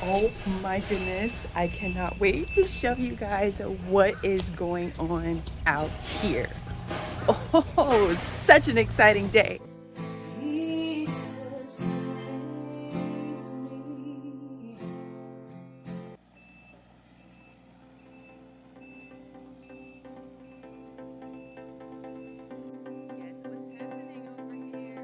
Oh my goodness, I cannot wait to show you guys what is going on out here. Oh, such an exciting day. Yes, what's happening over here?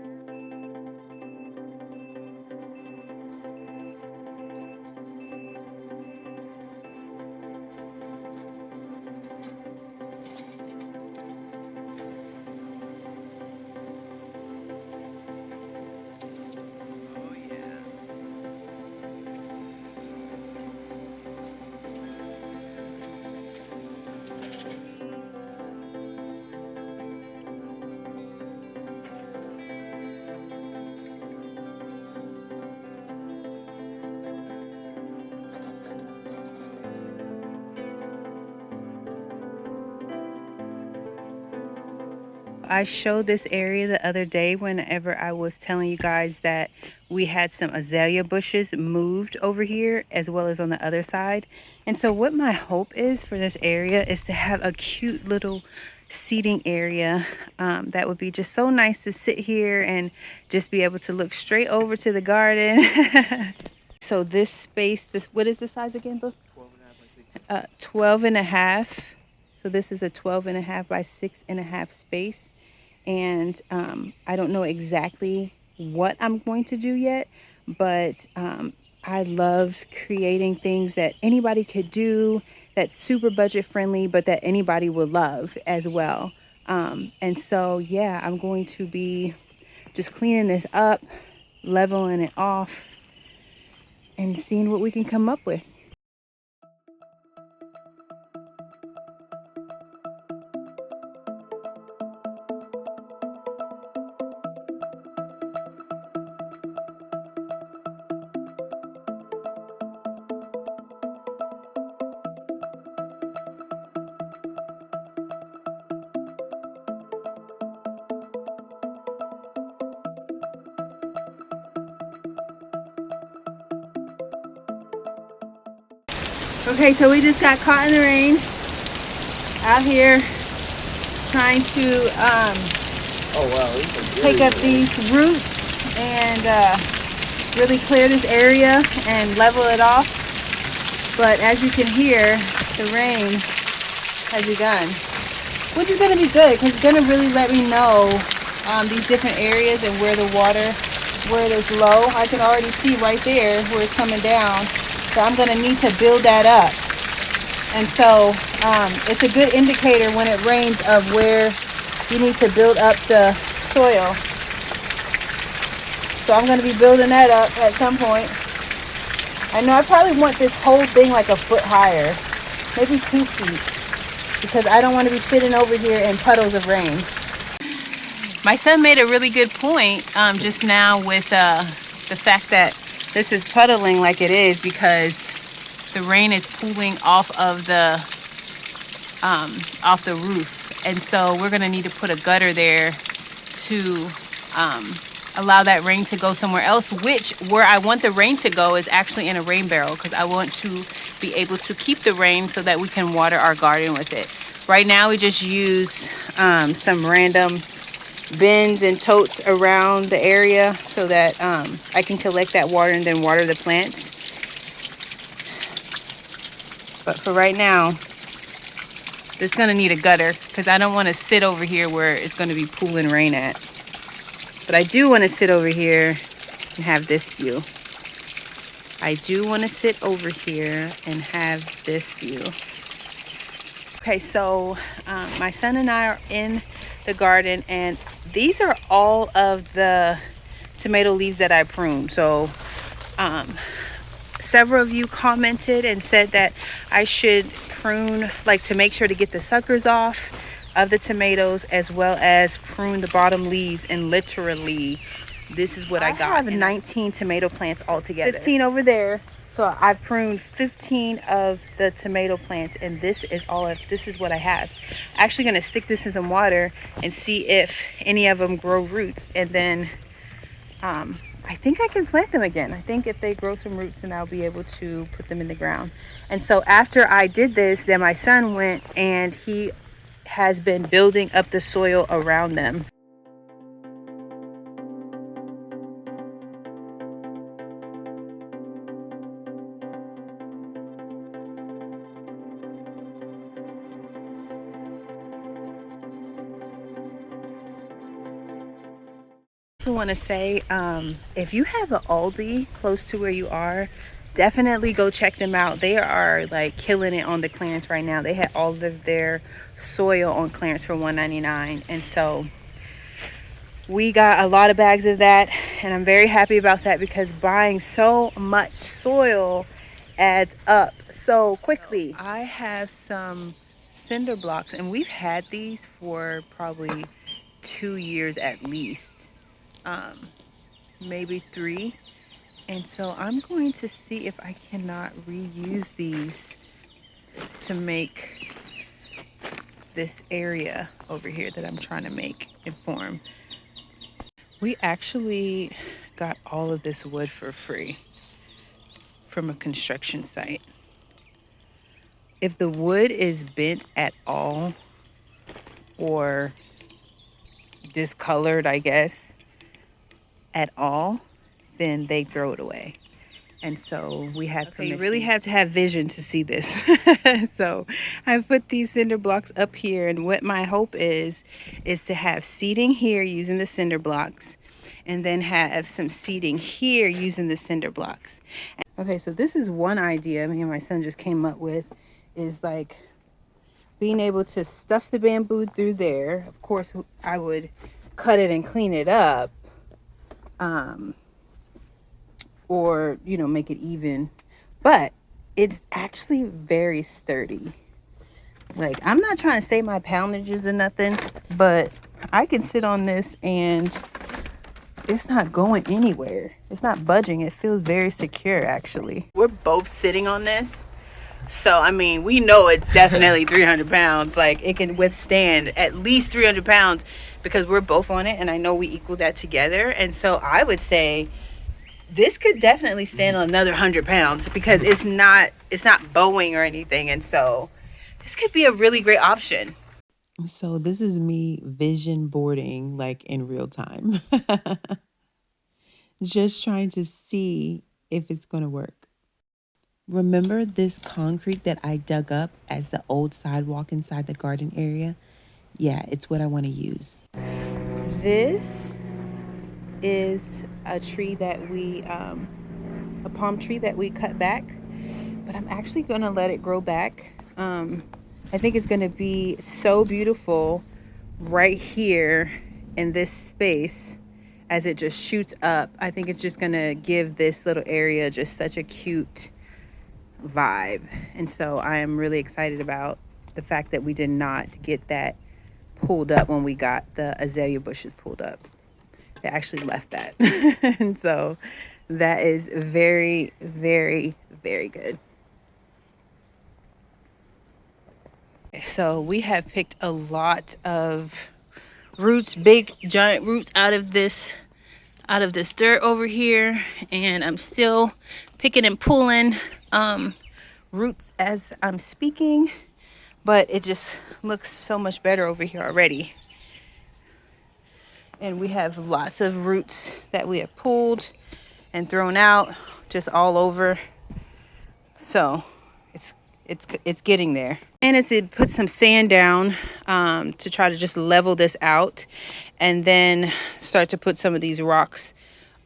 Oh yeah. I showed this area the other day whenever I was telling you guys that we had some azalea bushes moved over here as well as on the other side. And so what my hope is for this area is to have a cute little seating area that would be just so nice to sit here and just be able to look straight over to the garden. So this space, what is the size again, Boo? 12 and a half. So this is a 12 and a half by 6.5 space. And I don't know exactly what I'm going to do yet, but I love creating things that anybody could do, that's super budget friendly, but that anybody will love as well. And so, yeah, I'm going to be just cleaning this up, leveling it off, and seeing what we can come up with. Okay, so we just got caught in the rain out here trying to take up these roots and really clear this area and level it off. But as you can hear, the rain has begun, which is going to be good because it's going to really let me know these different areas and where the water, where there's low. I can already see right there where it's coming down. So I'm going to need to build that up. And so it's a good indicator when it rains of where you need to build up the soil. So I'm going to be building that up at some point. I know I probably want this whole thing like a foot higher, maybe 2 feet, because I don't want to be sitting over here in puddles of rain. My son made a really good point just now with the fact that this is puddling like it is because the rain is pooling off of the roof, and so we're gonna need to put a gutter there to allow that rain to go somewhere else. Which where I want the rain to go is actually in a rain barrel because I want to be able to keep the rain so that we can water our garden with it. Right now we just use some random bins and totes around the area so that I can collect that water and then water the plants. But for right now, it's gonna need a gutter because I don't want to sit over here where it's going to be pooling rain at. But I do want to sit over here and have this view. I do want to sit over here and have this view. Okay, so my son and I are in the garden, and these are all of the tomato leaves that I pruned. So several of you commented and said that I should prune, like to make sure to get the suckers off of the tomatoes as well as prune the bottom leaves, and literally this is what I got. I have 19 tomato plants altogether, 15 over there. So I've pruned 15 of the tomato plants, and this is what I have. Actually going to stick this in some water and see if any of them grow roots, and then I think I can plant them again. I think if they grow some roots, then I'll be able to put them in the ground. And so after I did this, then my son went and he has been building up the soil around them. I also want to say, if you have an Aldi close to where you are, definitely go check them out. They are like killing it on the clearance right now. They had all of their soil on clearance for $1.99, and so we got a lot of bags of that, and I'm very happy about that because buying so much soil adds up so quickly. I have some cinder blocks, and we've had these for probably 2 years at least, maybe 3. And so I'm going to see if I cannot reuse these to make this area over here that I'm trying to make and form. We actually got all of this wood for free from a construction site. If the wood is bent at all or discolored, I guess, at all, then they throw it away. And so we had permission. You really have to have vision to see this. So I put these cinder blocks up here, and what my hope is to have seating here using the cinder blocks, and then have some seating here using the cinder blocks. Okay, so this is one idea me and my son just came up with, is like being able to stuff the bamboo through there. Of course, I would cut it and clean it up. Or, you know, make it even, but it's actually very sturdy. Like, I'm not trying to say my poundages or nothing, but I can sit on this and it's not going anywhere. It's not budging. It feels very secure, actually. We're both sitting on this, so I mean, we know it's definitely 300 pounds. Like, it can withstand at least 300 pounds because we're both on it, and I know we equal that together. And so I would say this could definitely stand on another 100 pounds because it's not bowing or anything. And so this could be a really great option. So this is me vision boarding like in real time. Just trying to see if it's going to work. Remember this concrete that I dug up as the old sidewalk inside the garden area? Yeah, it's what I want to use. This is a tree that a palm tree that we cut back, but I'm actually gonna let it grow back. I think it's gonna be so beautiful right here in this space as it just shoots up. I think it's just gonna give this little area just such a cute vibe. And so I am really excited about the fact that we did not get that pulled up when we got the azalea bushes pulled up. It actually left that. And so that is very, very, very good. So we have picked a lot of roots, big giant roots out of this dirt over here, and I'm still picking and pulling roots as I'm speaking, but it just looks so much better over here already. And we have lots of roots that we have pulled and thrown out just all over. So it's getting there. And as it put some sand down to try to just level this out, and then start to put some of these rocks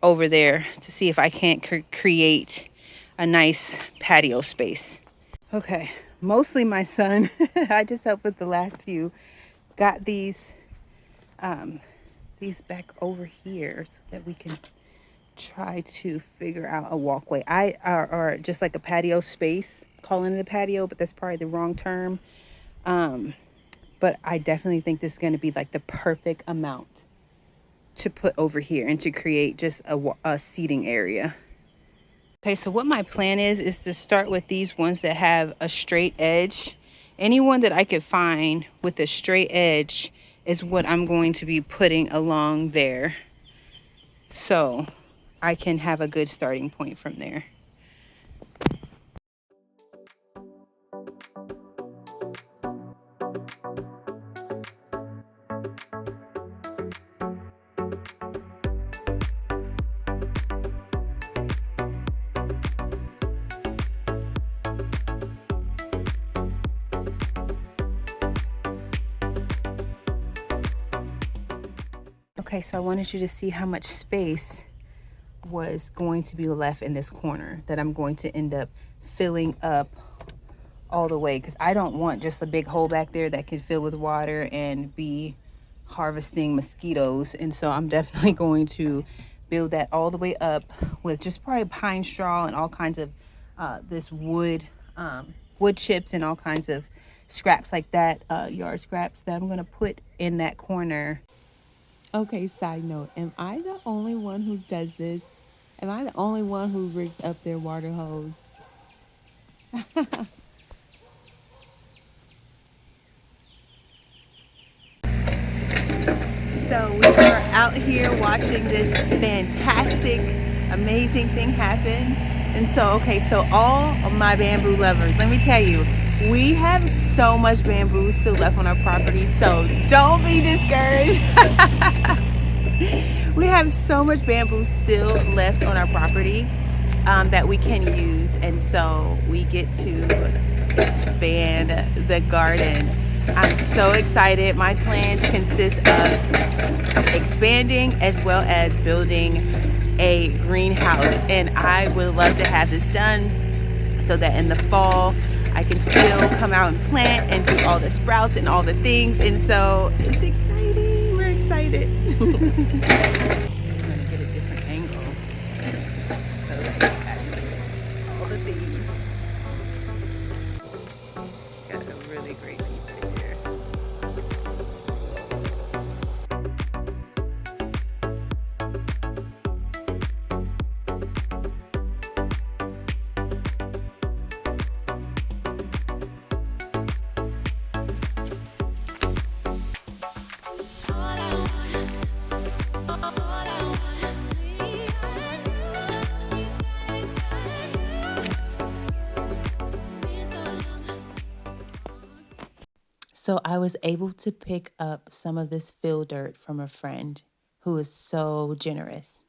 over there to see if I can't create a nice patio space. Okay, mostly my son, I just helped with the last few, got these back over here so that we can try to figure out a walkway. Or just like a patio space, calling it a patio, but that's probably the wrong term. But I definitely think this is going to be like the perfect amount to put over here and to create just a seating area. Okay, so what my plan is to start with these ones that have a straight edge. Anyone that I could find with a straight edge is what I'm going to be putting along there. So I can have a good starting point from there. Okay, so I wanted you to see how much space was going to be left in this corner that I'm going to end up filling up all the way, because I don't want just a big hole back there that can fill with water and be harvesting mosquitoes. And so I'm definitely going to build that all the way up with just probably pine straw and all kinds of this wood chips and all kinds of scraps like that, yard scraps that I'm going to put in that corner. Okay, side note, am I the only one who does this? Am I the only one who rigs up their water hose? So we are out here watching this fantastic, amazing thing happen. And so, okay, so all of my bamboo lovers, let me tell you, we have so much bamboo still left on our property, so don't be discouraged. We have so much bamboo still left on our property that we can use, and so we get to expand the garden. I'm so excited. My plans consist of expanding as well as building a greenhouse, and I would love to have this done so that in the fall I can still come out and plant and do all the sprouts and all the things. And so it's exciting. We're excited. I'm gonna get a different angle so that you have all the things. Got a really great piece right there. So I was able to pick up some of this fill dirt from a friend who is so generous.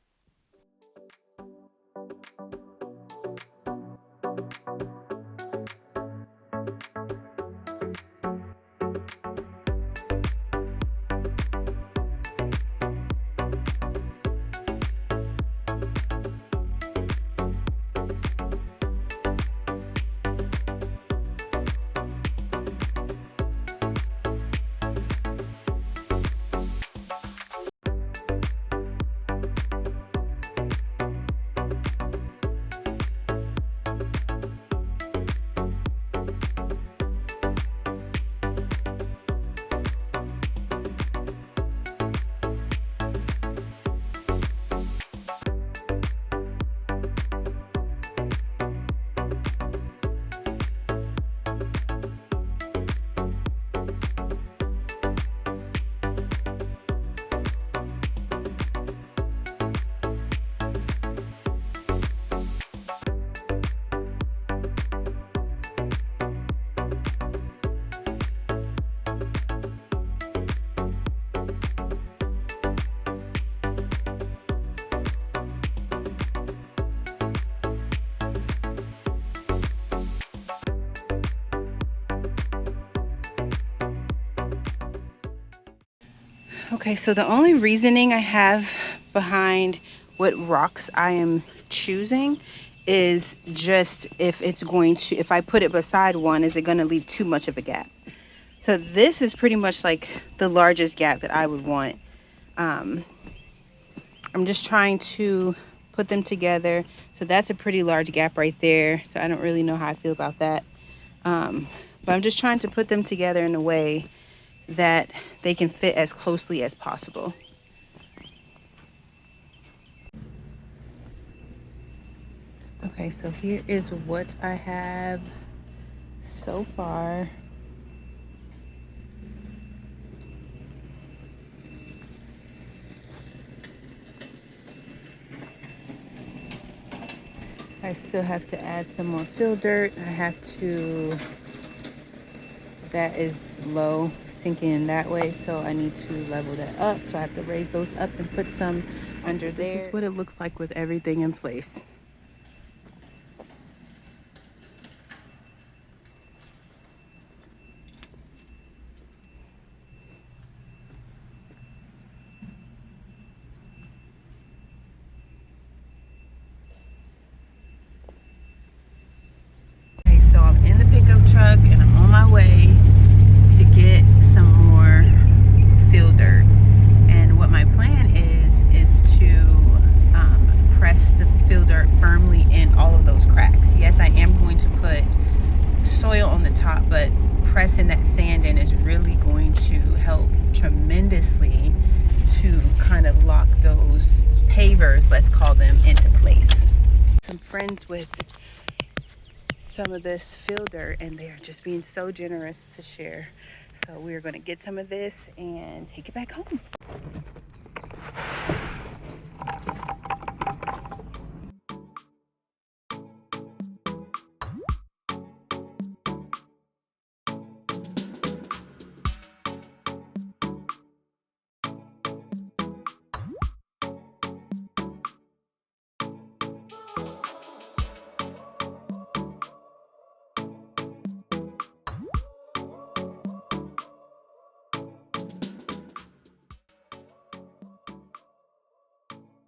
Okay, so the only reasoning I have behind what rocks I am choosing is just if I put it beside one, is it going to leave too much of a gap? So this is pretty much like the largest gap that I would want. I'm just trying to put them together. So that's a pretty large gap right there. So I don't really know how I feel about that. But I'm just trying to put them together in a way that they can fit as closely as possible. Okay, so here is what I have so far. I still have to add some more fill dirt. I have to, that is low, sinking in that way, so I need to level that up. So I have to raise those up and put some under there. This is what it looks like with everything in place. Okay, so I'm in the pickup truck and I'm on my way to get some more fill dirt. And what my plan is to press the fill dirt firmly in all of those cracks. Yes, I am going to put soil on the top, but pressing that sand in is really going to help tremendously to kind of lock those pavers, let's call them, into place. Some friends with some of this fill dirt and they're just being so generous to share. So we're going to get some of this and take it back home.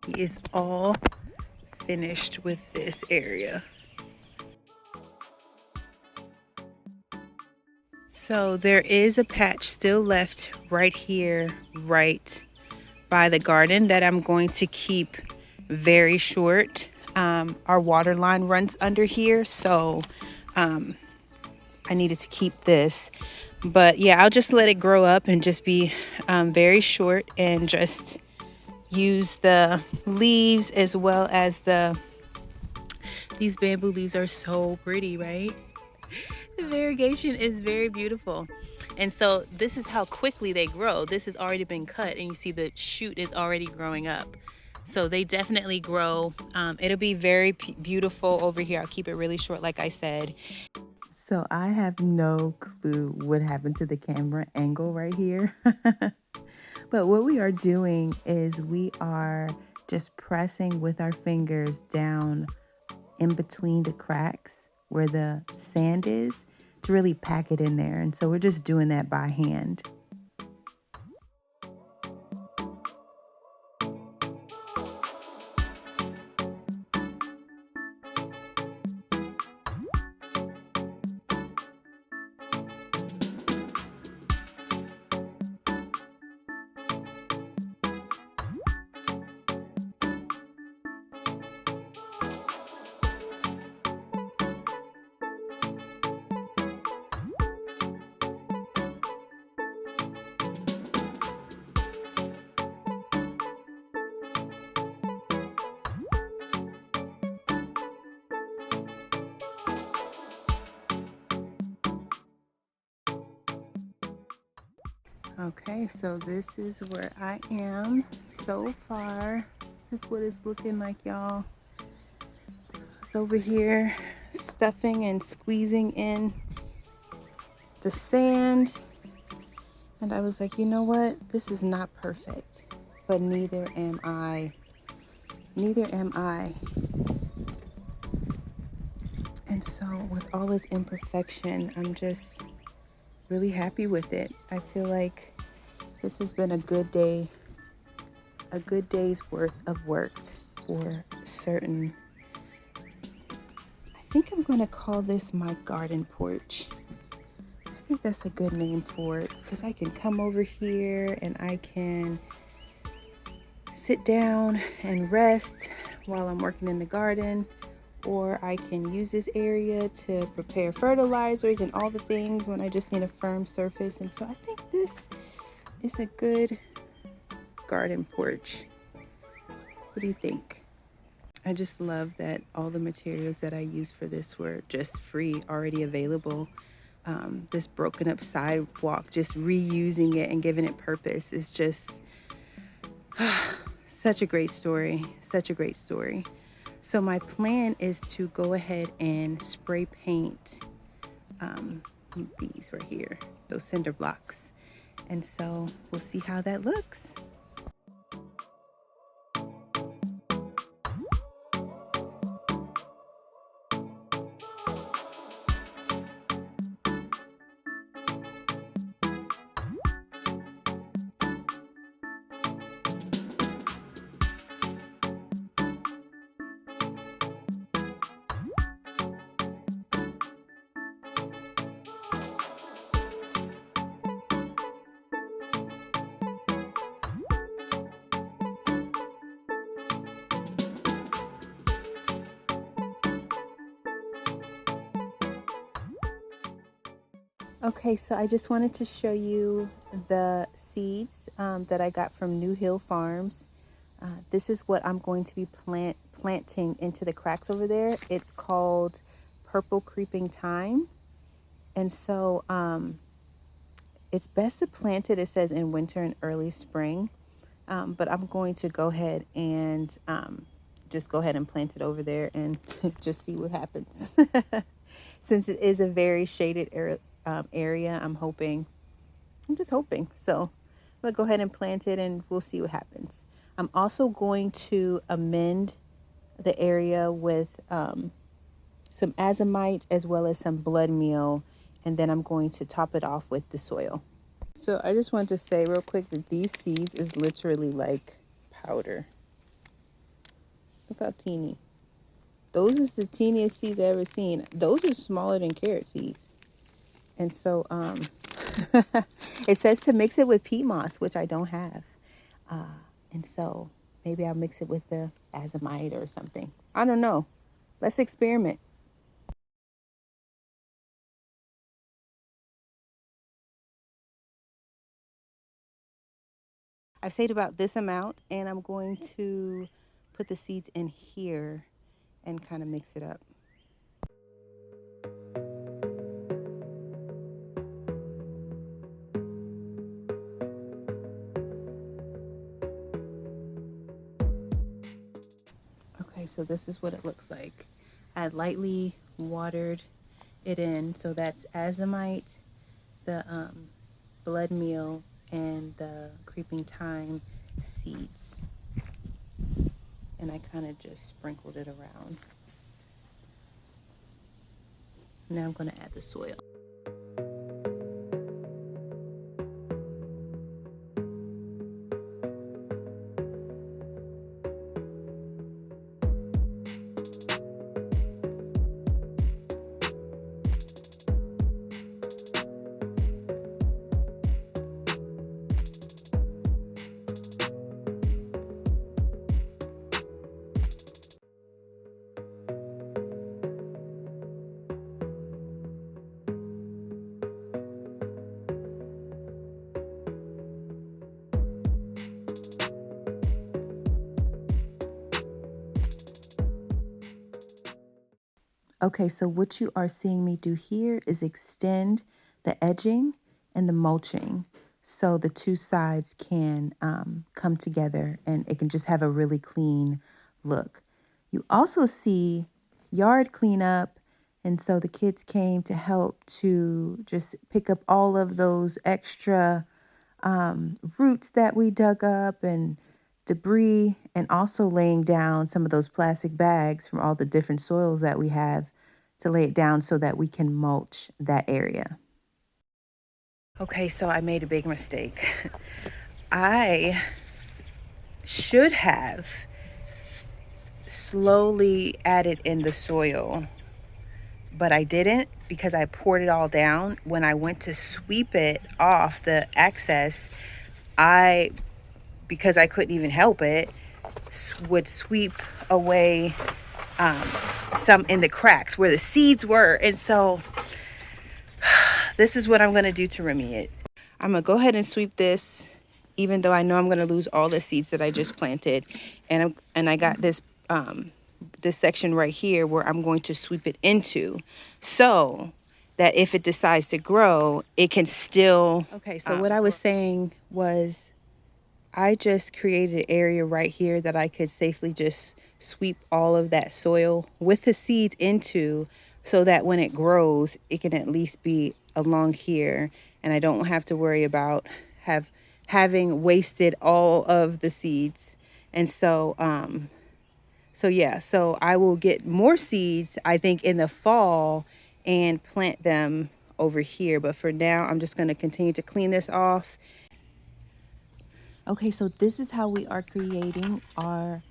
He is all finished with this area. So there is a patch still left right here, right by the garden, that I'm going to keep very short. Our water line runs under here, so I needed to keep this. But yeah, I'll just let it grow up and just be very short, and just use the leaves as well as these bamboo leaves are so pretty, right? The variegation is very beautiful. And so this is how quickly they grow. This has already been cut and you see the shoot is already growing up. So they definitely grow. It'll be very beautiful over here. I'll keep it really short, like I said. So I have no clue what happened to the camera angle right here. But what we are doing is we are just pressing with our fingers down in between the cracks where the sand is to really pack it in there. And so we're just doing that by hand. Okay, so this is where I am so far. This is what it's looking like, y'all. It's over here stuffing and squeezing in the sand. And I was like, you know what? This is not perfect, but neither am I. Neither am I. And so with all this imperfection, I'm just really happy with it. I feel like this has been a good day, a good day's worth of work for certain. I think I'm going to call this my garden porch. I think that's a good name for it, because I can come over here and I can sit down and rest while I'm working in the garden, or I can use this area to prepare fertilizers and all the things when I just need a firm surface. And so I think this is a good garden porch. What do you think? I just love that all the materials that I used for this were just free, already available. This broken up sidewalk, just reusing it and giving it purpose is just such a great story. Such a great story. So my plan is to go ahead and spray paint these right here, those cinder blocks. And so we'll see how that looks. Okay, so I just wanted to show you the seeds that I got from New Hill Farms. This is what I'm going to be planting into the cracks over there. It's called purple creeping thyme. And so it's best to plant it, it says, in winter and early spring. But I'm going to go ahead and just go ahead and plant it over there and just see what happens. Since it is a very shaded area, I'm just hoping. So I'm going to go ahead and plant it and we'll see what happens. I'm also going to amend the area with some azomite as well as some blood meal. And then I'm going to top it off with the soil. So I just want to say real quick that these seeds is literally like powder. Look how teeny. Those is the teeniest seeds I've ever seen. Those are smaller than carrot seeds. And so it says to mix it with peat moss, which I don't have. And so maybe I'll mix it with the azomite or something. I don't know. Let's experiment. I've saved about this amount and I'm going to put the seeds in here and kind of mix it up. Okay, so this is what it looks like. I lightly watered it in. So that's azomite, the blood meal, and the creeping thyme seeds. And I kind of just sprinkled it around. Now I'm going to add the soil. Okay, so what you are seeing me do here is extend the edging and the mulching so the two sides can come together and it can just have a really clean look. You also see yard cleanup, and so the kids came to help to just pick up all of those extra roots that we dug up and debris, and also laying down some of those plastic bags from all the different soils that we have to lay it down so that we can mulch that area. Okay, so I made a big mistake. I should have slowly added in the soil, but I didn't because I poured it all down. When I went to sweep it off the excess, because I couldn't even help it, would sweep away some in the cracks where the seeds were. And so this is what I'm going to do to remedy it. I'm going to go ahead and sweep this, even though I know I'm going to lose all the seeds that I just planted. And I got this this section right here where I'm going to sweep it into, so that if it decides to grow, it can still. Okay, so what I was saying was I just created an area right here that I could safely just sweep all of that soil with the seeds into, so that when it grows, it can at least be along here, and I don't have to worry about having wasted all of the seeds. And so yeah, so I will get more seeds, I think, in the fall and plant them over here. But for now, I'm just going to continue to clean this off. Okay, so this is how we are creating our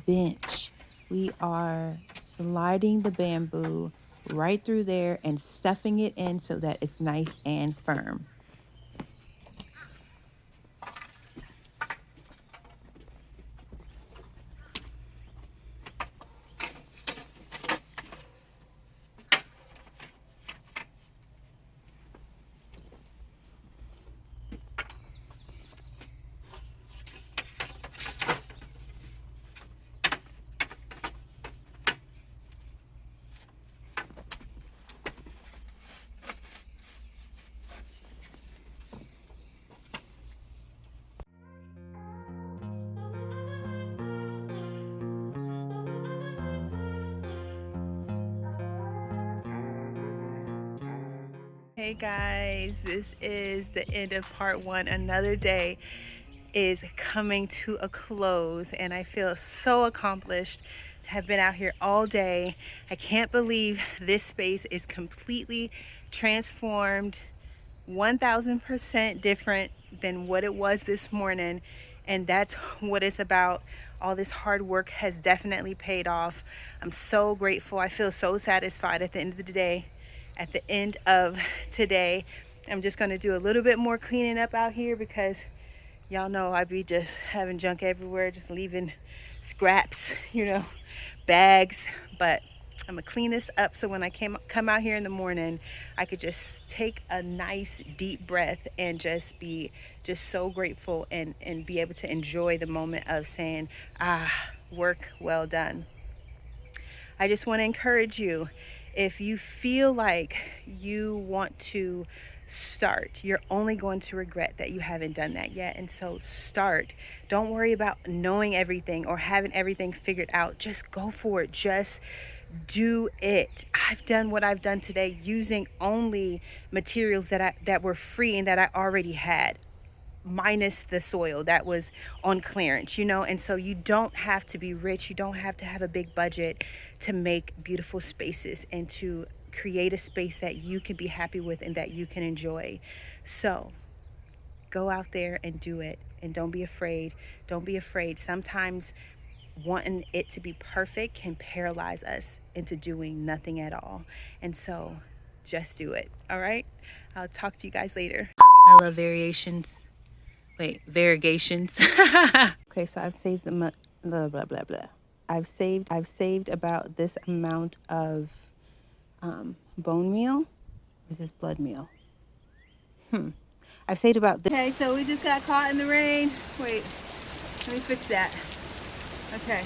bench. We are sliding the bamboo right through there and stuffing it in so that it's nice and firm. Hey guys, this is the end of part one. Another day is coming to a close, and I feel so accomplished to have been out here all day. I can't believe this space is completely transformed, 1000% different than what it was this morning. And that's what it's about. All this hard work has definitely paid off. I'm so grateful. I feel so satisfied at the end of the day. At the end of today, I'm just going to do a little bit more cleaning up out here, because y'all know I be just having junk everywhere, just leaving scraps, bags. But I'm gonna clean this up so when I come out here in the morning, I could just take a nice deep breath and just be just so grateful, and be able to enjoy the moment of saying, work well done. I just want to encourage you, if you feel like you want to start, you're only going to regret that you haven't done that yet. And so start. Don't worry about knowing everything or having everything figured out. Just go for it. Just do it. I've done what I've done today using only materials that were free and that I already had, minus the soil that was on clearance, and so you don't have to be rich, you don't have to have a big budget to make beautiful spaces and to create a space that you can be happy with and that you can enjoy. So go out there and do it, and don't be afraid. Don't be afraid. Sometimes wanting it to be perfect can paralyze us into doing nothing at all. And so just do it. All right, I'll talk to you guys later. I love variations. Wait, variegations. Okay, so I've saved them, blah blah blah blah. I've saved about this amount of bone meal. Or is this blood meal? I've saved about this. Okay, so we just got caught in the rain. Wait, let me fix that. Okay.